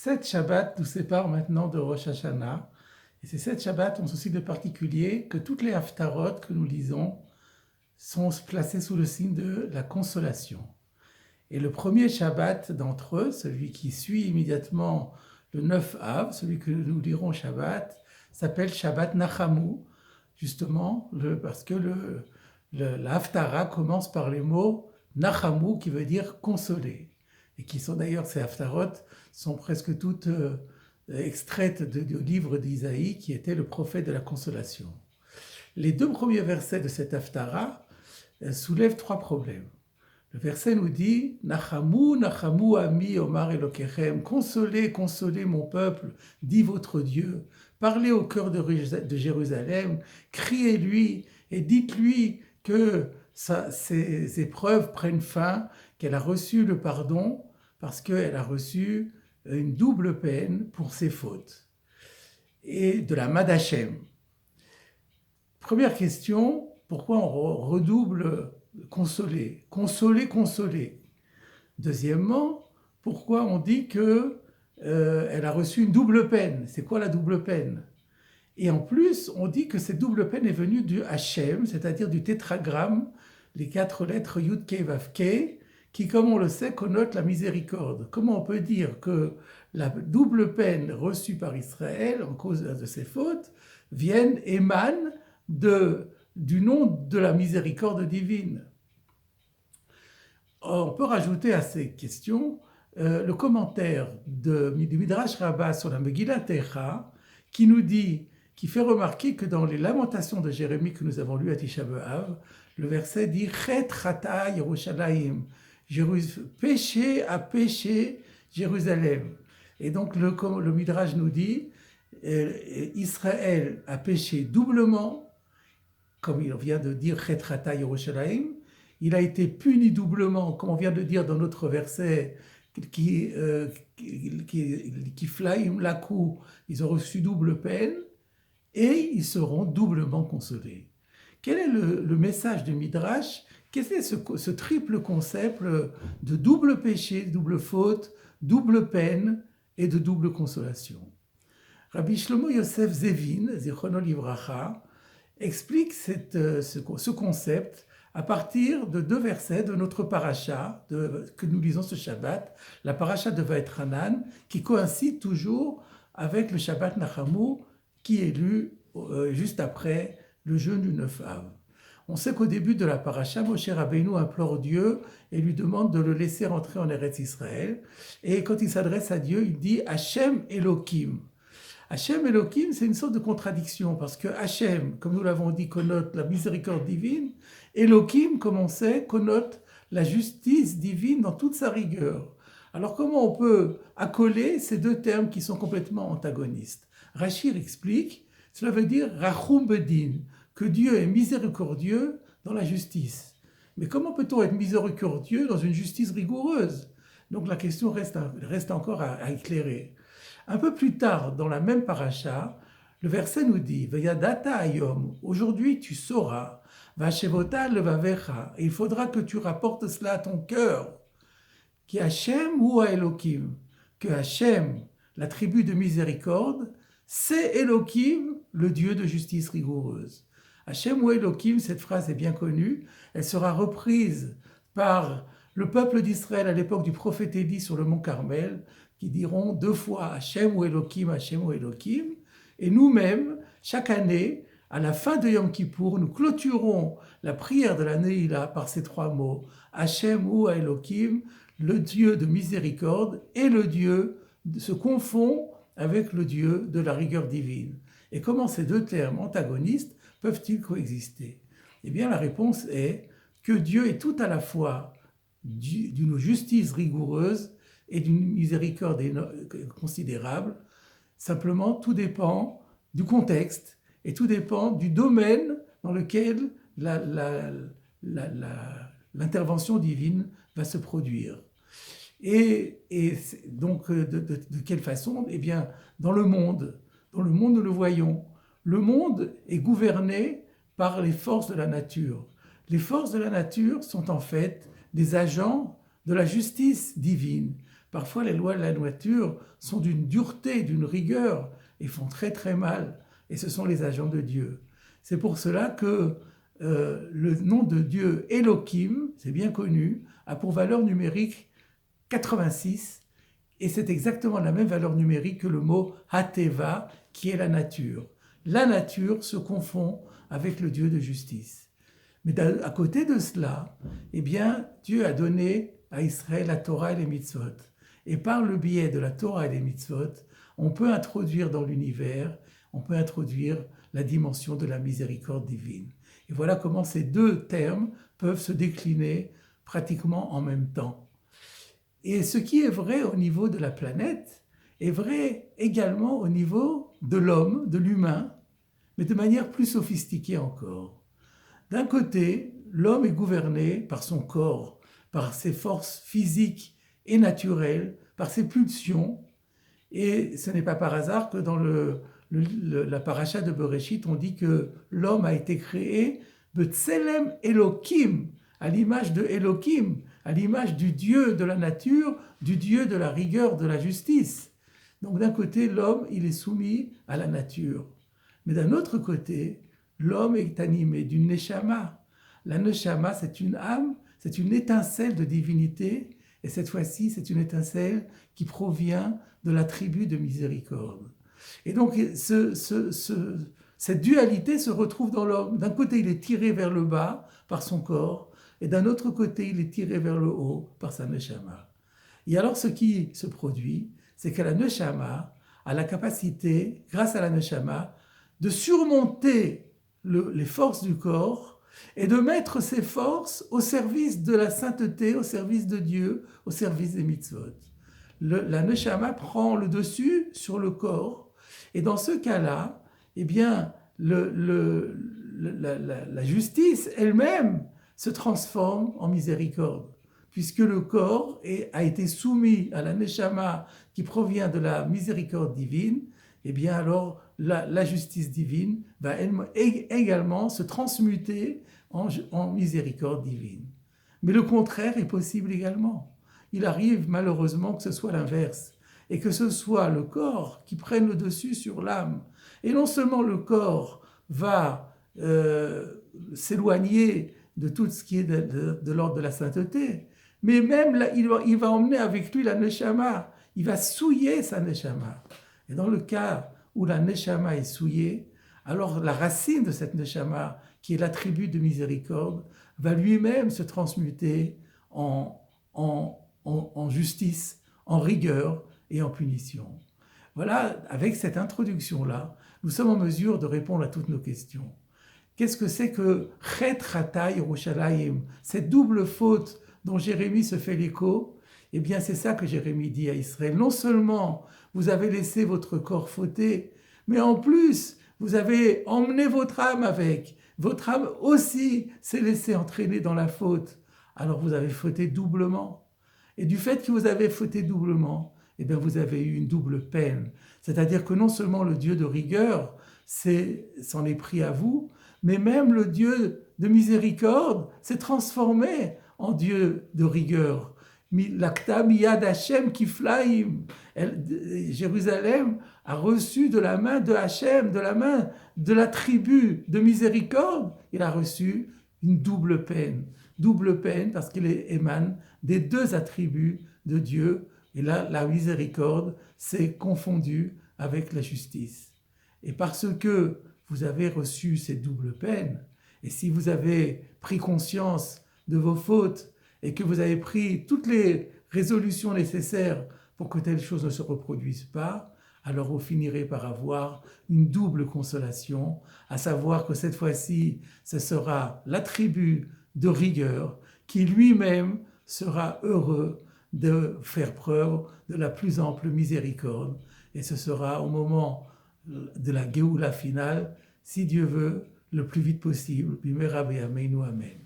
7 Shabbats nous séparent maintenant de Rosh Hashanah. Et ces 7 Shabbats ont ceci de particulier que toutes les Haftarot que nous lisons sont placées sous le signe de la consolation. Et le premier Shabbat d'entre eux, celui qui suit immédiatement le 9 Av, celui que nous lirons Shabbat, s'appelle Shabbat Nachamu, justement parce que la Haftara commence par les mots Nachamu, qui veut dire consoler. Et qui sont d'ailleurs, ces Haftarot sont presque toutes extraites du livre d'Isaïe, qui était le prophète de la consolation. Les deux premiers versets de cette Haftara soulèvent trois problèmes. Le verset nous dit « Nachamu, Nachamu, Ami, Omar Elokechem » « Consolez, consolez mon peuple, dit votre Dieu. Parlez au cœur de Jérusalem, criez-lui et dites-lui que ses épreuves prennent fin, qu'elle a reçu le pardon parce qu'elle a reçu une double peine pour ses fautes. » Et de la main d'Hachem. Première question, pourquoi on redouble consoler, consoler, consoler. Deuxièmement, pourquoi on dit que elle a reçu une double peine? C'est quoi la double peine? Et en plus, on dit que cette double peine est venue du Hachem, c'est-à-dire du tétragramme, les 4 lettres Yud Kei Vav Kei, qui, comme on le sait, connote la miséricorde. Comment on peut dire que la double peine reçue par Israël en cause de ses fautes émane du nom de la miséricorde divine? On peut rajouter à ces questions le commentaire du Midrash Rabbah sur la Megillat Eicha, qui fait remarquer que dans les lamentations de Jérémie que nous avons lues à Tisha B'Av, le verset dit « Chet chata Yerushalayim » péché a péché Jérusalem. Et donc le Midrash nous dit Israël a péché doublement, comme il vient de dire Chet chata Yerushalayim. Il a été puni doublement, comme on vient de dire dans notre verset, qui flaim lakou, ils ont reçu double peine, et ils seront doublement consolés. Quel est le message du Midrash? Qu'est-ce que c'est ce triple concept de double péché, double faute, double peine et de double consolation? Rabbi Shlomo Yosef Zevin, Zichrono Livracha, explique ce concept à partir de 2 versets de notre paracha que nous lisons ce Shabbat, la paracha de Vaetranan, qui coïncide toujours avec le Shabbat Nachamu, qui est lu juste après le jeûne du 9 Av. On sait qu'au début de la paracha, Moshe Rabbeinu implore Dieu et lui demande de le laisser rentrer en Eretz Israël. Et quand il s'adresse à Dieu, il dit « Hachem Elohim ». Hachem Elohim, c'est une sorte de contradiction, parce que Hachem, comme nous l'avons dit, connote la miséricorde divine, Elohim, comme on sait, connote la justice divine dans toute sa rigueur. Alors comment on peut accoler ces deux termes qui sont complètement antagonistes? Rachir explique, cela veut dire Rachum Bedin, que Dieu est miséricordieux dans la justice. Mais comment peut-on être miséricordieux dans une justice rigoureuse? Donc la question reste encore à éclairer. Un peu plus tard, dans la même paracha, le verset nous dit « Veyadata ayom » aujourd'hui tu sauras, « Vashevota levavecha » il faudra que tu rapportes cela à ton cœur. « Ki Hashem ou Elohim » que Hashem, la tribu de miséricorde, c'est Elohim, le Dieu de justice rigoureuse. Hashem ou Elohim, cette phrase est bien connue, elle sera reprise par le peuple d'Israël à l'époque du prophète Élie sur le mont Carmel, qui diront 2 fois Hashem ou Elohim, et nous-mêmes, chaque année, à la fin de Yom Kippour, nous clôturons la prière de la Neila par ces 3 mots, Hashem ou Elohim, le Dieu de miséricorde, et le Dieu se confond avec le Dieu de la rigueur divine. Et comment ces 2 termes antagonistes peuvent-ils coexister? Eh bien, la réponse est que Dieu est tout à la fois d'une justice rigoureuse et d'une miséricorde considérable. Simplement, tout dépend du contexte et tout dépend du domaine dans lequel l'intervention divine va se produire. Et donc, de quelle façon? Eh bien, dans le monde, nous le voyons. Le monde est gouverné par les forces de la nature. Les forces de la nature sont en fait des agents de la justice divine. Parfois, les lois de la nature sont d'une dureté, d'une rigueur, et font très très mal. Et ce sont les agents de Dieu. C'est pour cela que le nom de Dieu Elohim, c'est bien connu, a pour valeur numérique 86, et c'est exactement la même valeur numérique que le mot Hateva, qui est la nature. La nature se confond avec le Dieu de justice. Mais à côté de cela, eh bien, Dieu a donné à Israël la Torah et les mitzvot. Et par le biais de la Torah et des mitzvot, on peut introduire dans l'univers, on peut introduire la dimension de la miséricorde divine. Et voilà comment ces deux termes peuvent se décliner pratiquement en même temps. Et ce qui est vrai au niveau de la planète est vrai également au niveau de l'homme, de l'humain, mais de manière plus sophistiquée encore. D'un côté, l'homme est gouverné par son corps, par ses forces physiques et naturelles, par ses pulsions, et ce n'est pas par hasard que dans la paracha de Bereshit, on dit que l'homme a été créé B'Tselem Elohim, à l'image de Elohim, à l'image du Dieu de la nature, du Dieu de la rigueur, de la justice. Donc d'un côté, l'homme, il est soumis à la nature. Mais d'un autre côté, l'homme est animé d'une neshama. La neshama, c'est une âme, c'est une étincelle de divinité, et cette fois-ci, c'est une étincelle qui provient de l'attribut de miséricorde. Et donc, cette dualité se retrouve dans l'homme. D'un côté, il est tiré vers le bas par son corps, et d'un autre côté, il est tiré vers le haut par sa neshama. Et alors, ce qui se produit, c'est que la neshama a la capacité, grâce à la neshama, de surmonter les forces du corps et de mettre ces forces au service de la sainteté, au service de Dieu, au service des mitzvot. La neshama prend le dessus sur le corps, et dans ce cas-là, eh bien, la justice elle-même se transforme en miséricorde, puisque le corps a été soumis à la neshama qui provient de la miséricorde divine. Eh bien alors la justice divine va également se transmuter en miséricorde divine. Mais le contraire est possible également. Il arrive malheureusement que ce soit l'inverse, et que ce soit le corps qui prenne le dessus sur l'âme. Et non seulement le corps va s'éloigner de tout ce qui est de l'ordre de la sainteté, mais même là, il va emmener avec lui la neshama, il va souiller sa neshama. Et dans le cas où la neshama est souillée, alors la racine de cette neshama, qui est l'attribut de miséricorde, va lui-même se transmuter en justice, en rigueur et en punition. Voilà, avec cette introduction-là, nous sommes en mesure de répondre à toutes nos questions. Qu'est-ce que c'est que Chet Ratay Yerushalayim, cette double faute dont Jérémie se fait l'écho? Eh bien, c'est ça que Jérémie dit à Israël. Non seulement vous avez laissé votre corps fauter, mais en plus, vous avez emmené votre âme avec. Votre âme aussi s'est laissée entraîner dans la faute. Alors vous avez fauté doublement. Et du fait que vous avez fauté doublement, eh bien, vous avez eu une double peine. C'est-à-dire que non seulement le Dieu de rigueur s'en est pris à vous, mais même le Dieu de miséricorde s'est transformé en Dieu de rigueur. L'akta miyad Hashem kiflaim. Jérusalem a reçu de la main de Hashem, de la main de la tribu de miséricorde, il a reçu une double peine. Double peine parce qu'il émane des deux attributs de Dieu. Et là, la miséricorde s'est confondue avec la justice. Et parce que vous avez reçu ces doubles peines, et si vous avez pris conscience de vos fautes, et que vous avez pris toutes les résolutions nécessaires pour que telle chose ne se reproduise pas, alors vous finirez par avoir une double consolation, à savoir que cette fois-ci, ce sera l'attribut de rigueur qui lui-même sera heureux de faire preuve de la plus ample miséricorde. Et ce sera au moment de la Géoula finale, si Dieu veut, le plus vite possible. Bimera be'ameinu, amen.